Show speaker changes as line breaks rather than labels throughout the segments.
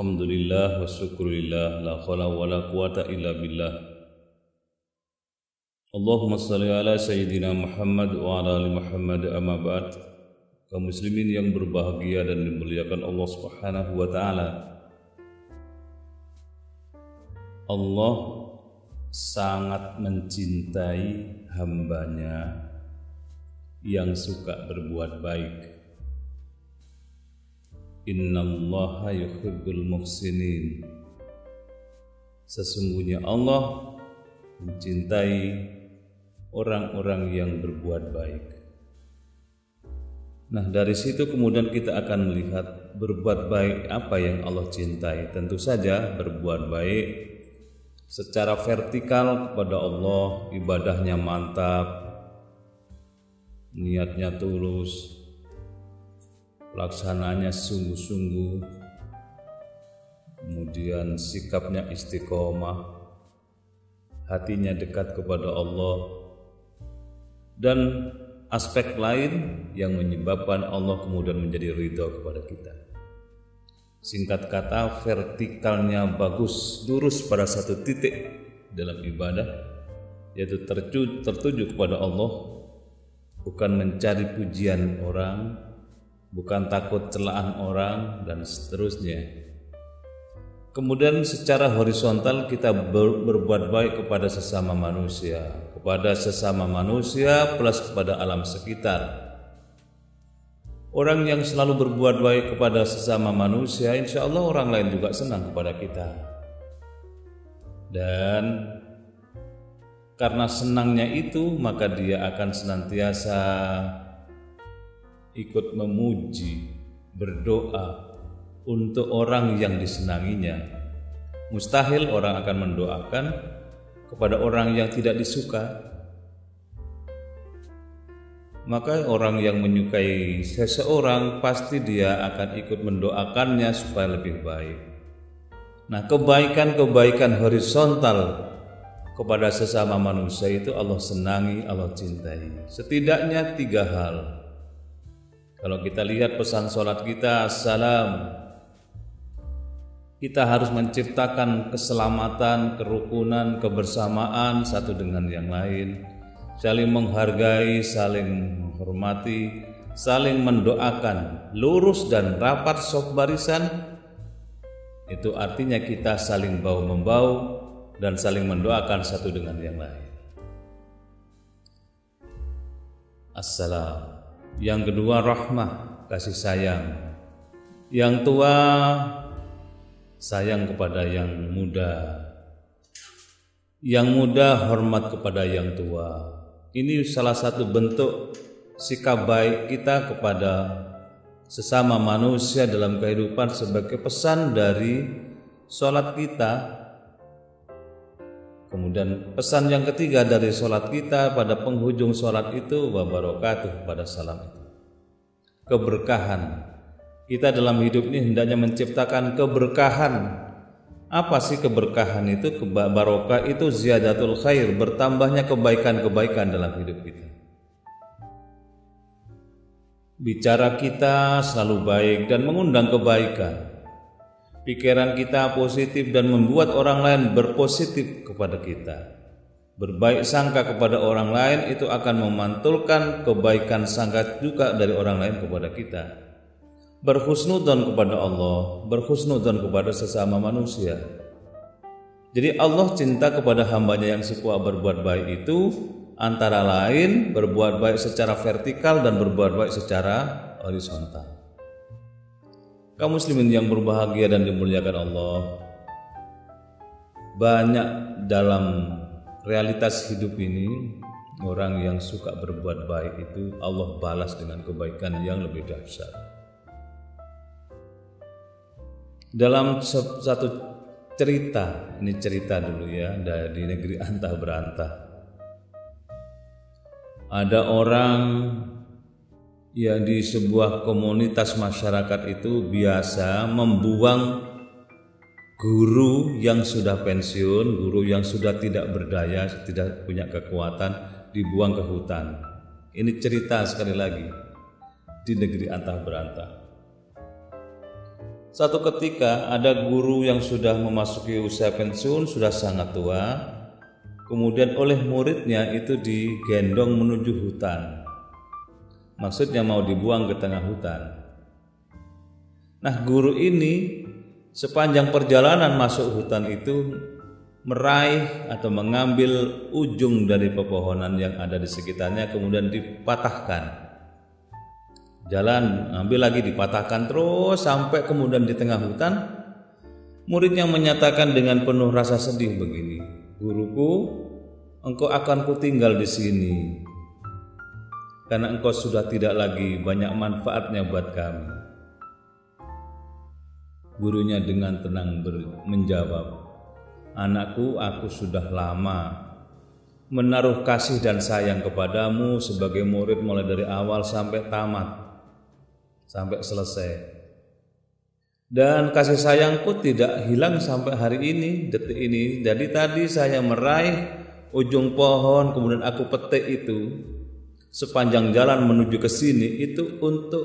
Alhamdulillah wa syukurillah la khala wa la quwata illa billah. Allahumma salli ala Sayyidina Muhammad wa ala ali Muhammad amma ba'd. Kaum muslimin yang berbahagia dan dimuliakan Allah Subhanahu wa taala. Allah sangat mencintai hambanya yang suka berbuat baik. Innallaha yuhibbul muhsinin. Sesungguhnya Allah mencintai orang-orang yang berbuat baik. Nah, dari situ kemudian kita akan melihat berbuat baik apa yang Allah cintai. Tentu saja berbuat baik secara vertikal kepada Allah, ibadahnya mantap, niatnya tulus, pelaksananya sungguh-sungguh, kemudian sikapnya istiqomah, hatinya dekat kepada Allah, dan aspek lain yang menyebabkan Allah kemudian menjadi ridho kepada kita. Singkat kata, vertikalnya bagus, lurus pada satu titik dalam ibadah, yaitu tertuju kepada Allah, bukan mencari pujian orang, bukan takut celaan orang, dan seterusnya. Kemudian secara horizontal kita berbuat baik kepada sesama manusia plus kepada alam sekitar. Orang yang selalu berbuat baik kepada sesama manusia, insya Allah orang lain juga senang kepada kita. Dan karena senangnya itu, maka dia akan senantiasa ikut memuji, berdoa untuk orang yang disenanginya. Mustahil orang akan mendoakan kepada orang yang tidak disuka. Maka orang yang menyukai seseorang pasti dia akan ikut mendoakannya supaya lebih baik. Nah, kebaikan-kebaikan horizontal kepada sesama manusia itu Allah senangi, Allah cintai. Setidaknya 3 hal. Kalau kita lihat pesan sholat kita, assalam, kita harus menciptakan keselamatan, kerukunan, kebersamaan satu dengan yang lain, saling menghargai, saling menghormati, saling mendoakan, lurus dan rapat saf barisan. Itu artinya kita saling bau-membau dan saling mendoakan satu dengan yang lain. Assalam. Yang kedua, rahmah, kasih sayang. Yang tua sayang kepada yang muda, yang muda hormat kepada yang tua. Ini salah satu bentuk sikap baik kita kepada sesama manusia dalam kehidupan sebagai pesan dari sholat kita. Kemudian pesan yang ketiga dari sholat kita pada penghujung sholat itu, wa barakatuh, pada salam itu, keberkahan. Kita dalam hidup ini hendaknya menciptakan keberkahan. Apa sih keberkahan itu? Barokah itu ziyadatul khair, bertambahnya kebaikan-kebaikan dalam hidup kita. Bicara kita selalu baik dan mengundang kebaikan. Pikiran kita positif dan membuat orang lain berpositif kepada kita. Berbaik sangka kepada orang lain itu akan memantulkan kebaikan sangka juga dari orang lain kepada kita. Berhusnudzon kepada Allah, berhusnudzon kepada sesama manusia. Jadi Allah cinta kepada hambanya yang suka berbuat baik itu antara lain berbuat baik secara vertikal dan berbuat baik secara horizontal. Kaum muslimin yang berbahagia dan dimuliakan Allah, banyak dalam realitas hidup ini orang yang suka berbuat baik itu Allah balas dengan kebaikan yang lebih dahsyat. Dalam satu cerita, ini cerita dulu ya, dari negeri antah berantah. Ada orang yang di sebuah komunitas masyarakat itu biasa membuang guru yang sudah pensiun, guru yang sudah tidak berdaya, tidak punya kekuatan, dibuang ke hutan. Ini cerita sekali lagi di negeri antah berantah. Satu ketika ada guru yang sudah memasuki usia pensiun, sudah sangat tua, kemudian oleh muridnya itu digendong menuju hutan. Maksudnya mau dibuang ke tengah hutan. Nah, guru ini sepanjang perjalanan masuk hutan itu meraih atau mengambil ujung dari pepohonan yang ada di sekitarnya, kemudian dipatahkan. Jalan, ambil lagi, dipatahkan terus sampai kemudian di tengah hutan. Muridnya menyatakan dengan penuh rasa sedih begini, "Guruku, engkau akan kutinggal di sini karena engkau sudah tidak lagi banyak manfaatnya buat kami." Gurunya dengan tenang menjawab, "Anakku, aku sudah lama menaruh kasih dan sayang kepadamu sebagai murid mulai dari awal sampai tamat, sampai selesai. Dan kasih sayangku tidak hilang sampai hari ini, detik ini. Jadi tadi saya meraih ujung pohon, kemudian aku petik itu sepanjang jalan menuju ke sini itu untuk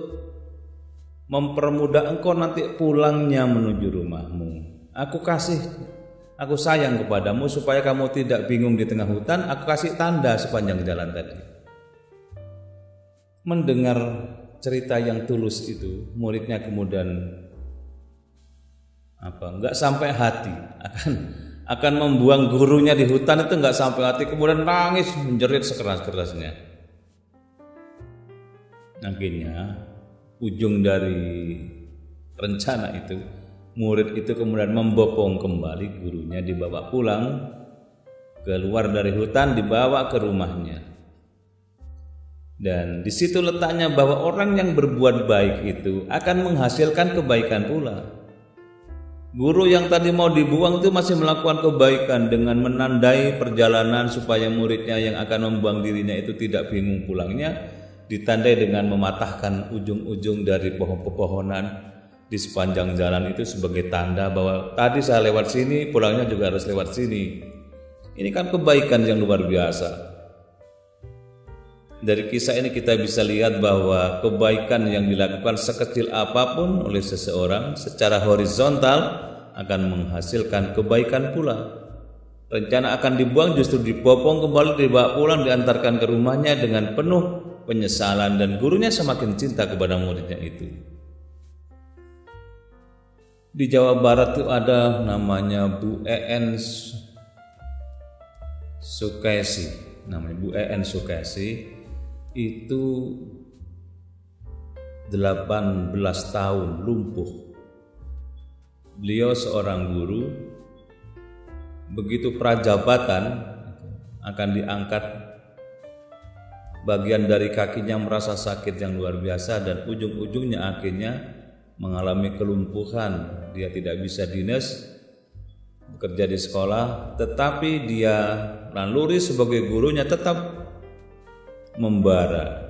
mempermudah engkau nanti pulangnya menuju rumahmu. Aku sayang kepadamu supaya kamu tidak bingung di tengah hutan. Aku kasih tanda sepanjang jalan tadi." Mendengar cerita yang tulus itu, muridnya kemudian nggak sampai hati, akan membuang gurunya di hutan itu nggak sampai hati, kemudian nangis menjerit sekeras-kerasnya. Akhirnya ujung dari rencana itu, murid itu kemudian membopong kembali gurunya, dibawa pulang, keluar dari hutan, dibawa ke rumahnya. Dan di situ letaknya bahwa orang yang berbuat baik itu akan menghasilkan kebaikan pula. Guru yang tadi mau dibuang itu masih melakukan kebaikan dengan menandai perjalanan supaya muridnya yang akan membuang dirinya itu tidak bingung pulangnya, ditandai dengan mematahkan ujung-ujung dari pohon-pepohonan di sepanjang jalan itu sebagai tanda bahwa tadi saya lewat sini, pulangnya juga harus lewat sini. Ini kan kebaikan yang luar biasa. Dari kisah ini kita bisa lihat bahwa kebaikan yang dilakukan sekecil apapun oleh seseorang secara horizontal akan menghasilkan kebaikan pula. Rencana akan dibuang justru dipopong kembali, dibawa pulang, diantarkan ke rumahnya dengan penuh penyesalan, dan gurunya semakin cinta kepada muridnya itu. Di Jawa Barat itu ada namanya Bu En Sukesi, itu 18 tahun lumpuh. Beliau seorang guru, begitu prajabatan akan diangkat, bagian dari kakinya merasa sakit yang luar biasa dan ujung-ujungnya akhirnya mengalami kelumpuhan. Dia tidak bisa dinas, bekerja di sekolah, tetapi dia naluri sebagai gurunya tetap membara.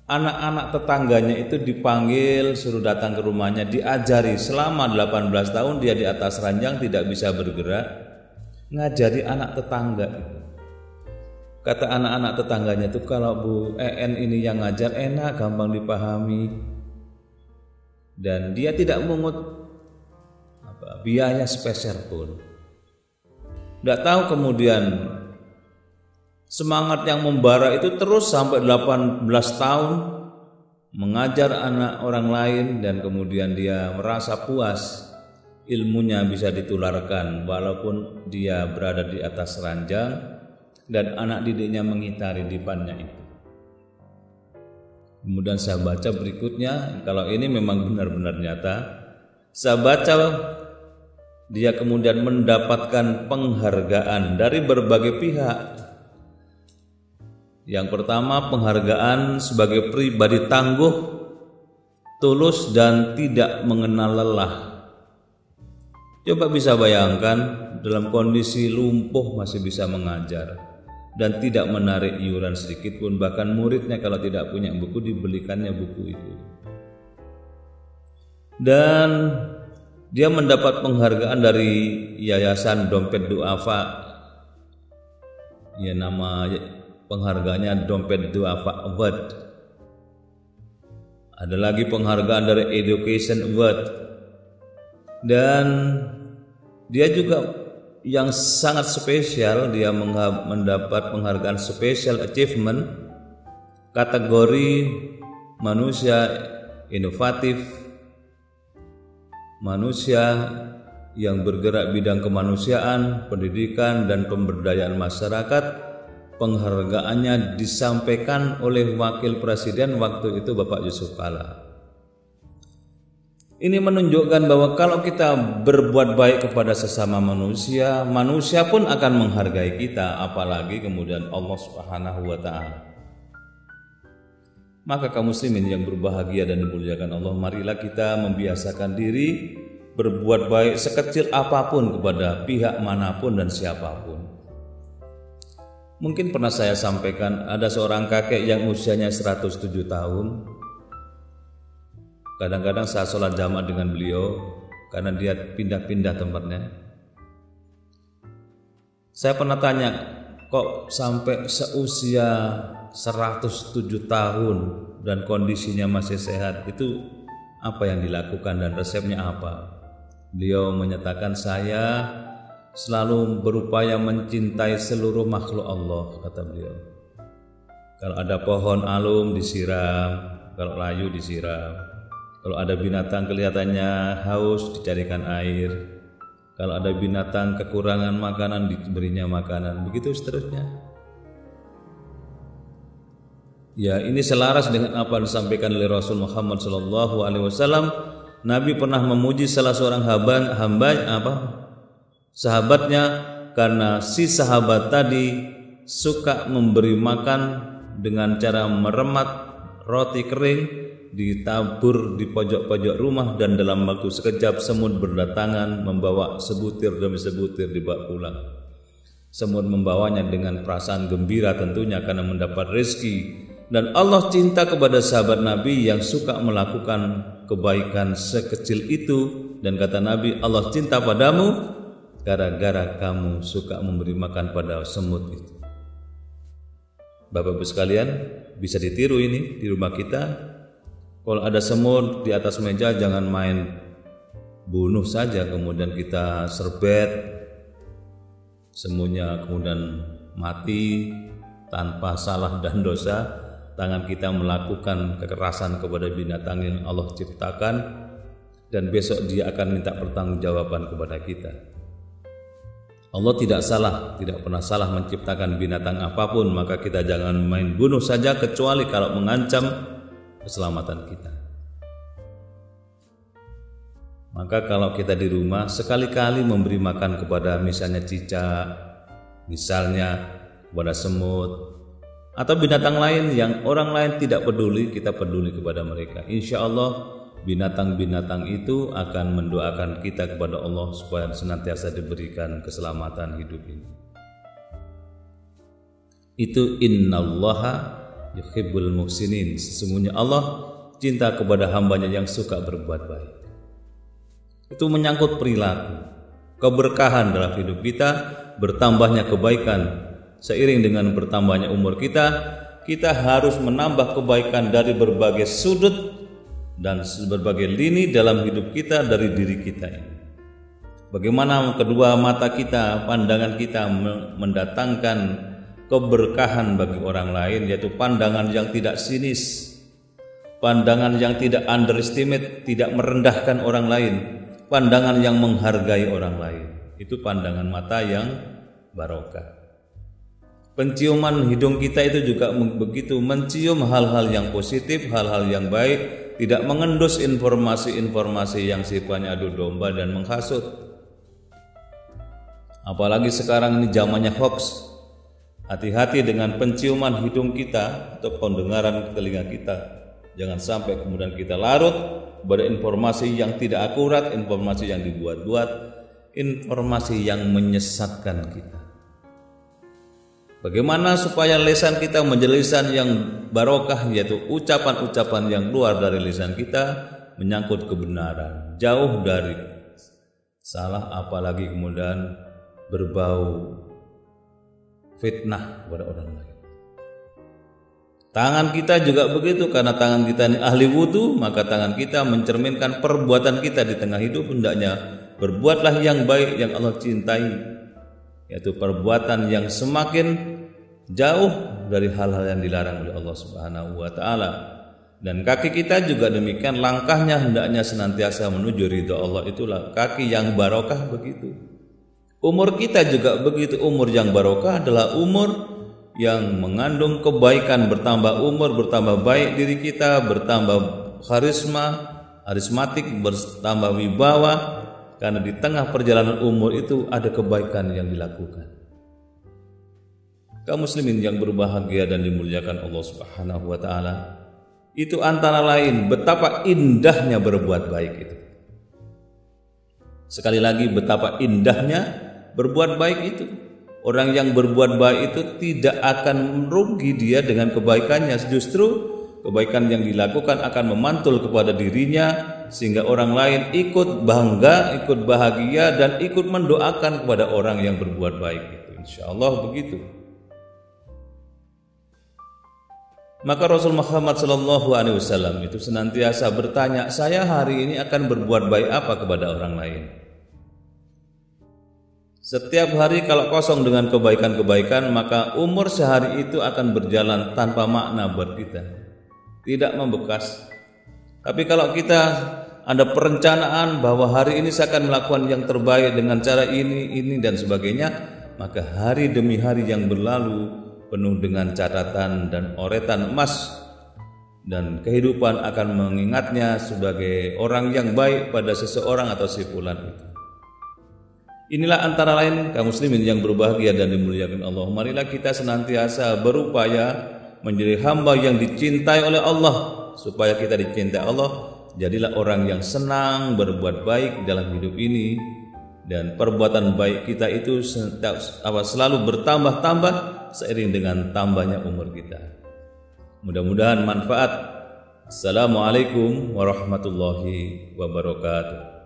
Anak-anak tetangganya itu dipanggil, suruh datang ke rumahnya, diajari selama 18 tahun dia di atas ranjang tidak bisa bergerak, ngajari anak tetangga itu. Kata anak-anak tetangganya itu, "Kalau Bu En ini yang ngajar enak, gampang dipahami." Dan dia tidak mengut biaya sepeser pun. Tidak tahu kemudian semangat yang membara itu terus sampai 18 tahun mengajar anak orang lain, dan kemudian dia merasa puas ilmunya bisa ditularkan walaupun dia berada di atas ranjang dan anak didiknya mengitari dipannya itu. Kemudian saya baca berikutnya, kalau ini memang benar-benar nyata, saya baca dia kemudian mendapatkan penghargaan dari berbagai pihak. Yang pertama, penghargaan sebagai pribadi tangguh, tulus dan tidak mengenal lelah. Coba bisa bayangkan, dalam kondisi lumpuh masih bisa mengajar dan tidak menarik iuran sedikit pun. Bahkan muridnya kalau tidak punya buku dibelikannya buku itu. Dan dia mendapat penghargaan dari Yayasan Dompet Duafa. Ya, nama penghargaannya Dompet Duafa Award. Ada lagi penghargaan dari Education Award. Dan dia juga yang sangat spesial, dia mendapat penghargaan Special Achievement kategori manusia inovatif, manusia yang bergerak bidang kemanusiaan, pendidikan, dan pemberdayaan masyarakat. Penghargaannya disampaikan oleh Wakil Presiden waktu itu Bapak Yusuf Kalla. Ini menunjukkan bahwa kalau kita berbuat baik kepada sesama manusia, manusia pun akan menghargai kita, apalagi kemudian Allah Subhanahu wa Ta'ala. Maka kaum muslimin yang berbahagia dan dimuliakan Allah, marilah kita membiasakan diri berbuat baik sekecil apapun kepada pihak manapun dan siapapun. Mungkin pernah saya sampaikan, ada seorang kakek yang usianya 107 tahun. Kadang-kadang saya sholat jamaah dengan beliau karena dia pindah-pindah tempatnya. Saya pernah tanya, kok sampai seusia 107 tahun dan kondisinya masih sehat, itu apa yang dilakukan dan resepnya apa? Beliau menyatakan, saya selalu berupaya mencintai seluruh makhluk Allah, kata beliau. Kalau ada pohon alum disiram, kalau layu disiram. Kalau ada binatang kelihatannya haus dicarikan air. Kalau ada binatang kekurangan makanan diberinya makanan. Begitu seterusnya. Ya, ini selaras dengan apa yang disampaikan oleh Rasul Muhammad SAW. Nabi pernah memuji salah seorang sahabatnya karena si sahabat tadi suka memberi makan dengan cara meremat roti kering, ditabur di pojok-pojok rumah, dan dalam waktu sekejap semut berdatangan membawa sebutir demi sebutir dibawa pulang. Semut membawanya dengan perasaan gembira tentunya karena mendapat rezeki. Dan Allah cinta kepada sahabat Nabi yang suka melakukan kebaikan sekecil itu. Dan kata Nabi, Allah cinta padamu gara-gara kamu suka memberi makan pada semut itu. Bapak-Ibu sekalian, bisa ditiru ini di rumah kita. Kalau ada semut di atas meja, jangan main bunuh saja kemudian kita serbet semuanya kemudian mati tanpa salah dan dosa. Tangan kita melakukan kekerasan kepada binatang yang Allah ciptakan, dan besok dia akan minta pertanggungjawaban kepada kita. Allah tidak pernah salah menciptakan binatang apapun, maka kita jangan main bunuh saja kecuali kalau mengancam keselamatan kita. Maka kalau kita di rumah sekali-kali memberi makan kepada misalnya cicak, misalnya kepada semut, atau binatang lain yang orang lain tidak peduli, kita peduli kepada mereka. Insya Allah binatang-binatang itu akan mendoakan kita kepada Allah supaya senantiasa diberikan keselamatan hidup ini. Itu innallaha yuhibbul muhsinin. Sesungguhnya Allah cinta kepada hambanya yang suka berbuat baik. Itu menyangkut perilaku, keberkahan dalam hidup kita, bertambahnya kebaikan. Seiring dengan bertambahnya umur kita harus menambah kebaikan dari berbagai sudut dan berbagai lini dalam hidup kita dari diri kita ini. Bagaimana kedua mata kita, pandangan kita mendatangkan keberkahan bagi orang lain, yaitu pandangan yang tidak sinis, pandangan yang tidak underestimate, tidak merendahkan orang lain, pandangan yang menghargai orang lain. Itu pandangan mata yang barokah. Penciuman hidung kita itu juga begitu, mencium hal-hal yang positif, hal-hal yang baik, tidak mengendus informasi-informasi yang sifatnya adu domba dan menghasut. Apalagi sekarang ini zamannya hoax. Hati-hati dengan penciuman hidung kita atau pendengaran telinga kita. Jangan sampai kemudian kita larut pada informasi yang tidak akurat, informasi yang dibuat-buat, informasi yang menyesatkan kita. Bagaimana supaya lisan kita menjadi lisan yang barokah, yaitu ucapan-ucapan yang keluar dari lisan kita menyangkut kebenaran, jauh dari salah, apalagi kemudian berbau fitnah kepada orang lain. Tangan kita juga begitu, karena tangan kita ini ahli wudu, maka tangan kita mencerminkan perbuatan kita di tengah hidup. Hendaknya berbuatlah yang baik yang Allah cintai, yaitu perbuatan yang semakin jauh dari hal-hal yang dilarang oleh Allah Subhanahu wa taala. Dan kaki kita juga demikian, langkahnya hendaknya senantiasa menuju ridha Allah, itulah kaki yang barokah begitu. Umur kita juga begitu, umur yang barokah adalah umur yang mengandung kebaikan, bertambah umur, bertambah baik diri kita, bertambah karismatik, bertambah wibawa, karena di tengah perjalanan umur itu ada kebaikan yang dilakukan. Kaum muslimin yang berbahagia dan dimuliakan Allah Subhanahu wa taala, itu antara lain betapa indahnya berbuat baik itu. Sekali lagi, betapa indahnya berbuat baik itu. Orang yang berbuat baik itu tidak akan merugi dia dengan kebaikannya, justru kebaikan yang dilakukan akan memantul kepada dirinya, sehingga orang lain ikut bangga, ikut bahagia, dan ikut mendoakan kepada orang yang berbuat baik itu. Insya Allah begitu. Maka Rasul Muhammad SAW itu senantiasa bertanya, saya hari ini akan berbuat baik apa kepada orang lain? Setiap hari kalau kosong dengan kebaikan-kebaikan, maka umur sehari itu akan berjalan tanpa makna buat kita, tidak membekas. Tapi kalau kita ada perencanaan bahwa hari ini saya akan melakukan yang terbaik dengan cara ini dan sebagainya, maka hari demi hari yang berlalu penuh dengan catatan dan oretan emas, dan kehidupan akan mengingatnya sebagai orang yang baik pada seseorang atau si fulan itu. Inilah antara lain kaum muslimin yang berbahagia dan dimuliakan Allah. Marilah kita senantiasa berupaya menjadi hamba yang dicintai oleh Allah. Supaya kita dicintai Allah, jadilah orang yang senang berbuat baik dalam hidup ini, dan perbuatan baik kita itu selalu bertambah-tambah seiring dengan tambahnya umur kita. Mudah-mudahan manfaat. Assalamualaikum warahmatullahi wabarakatuh.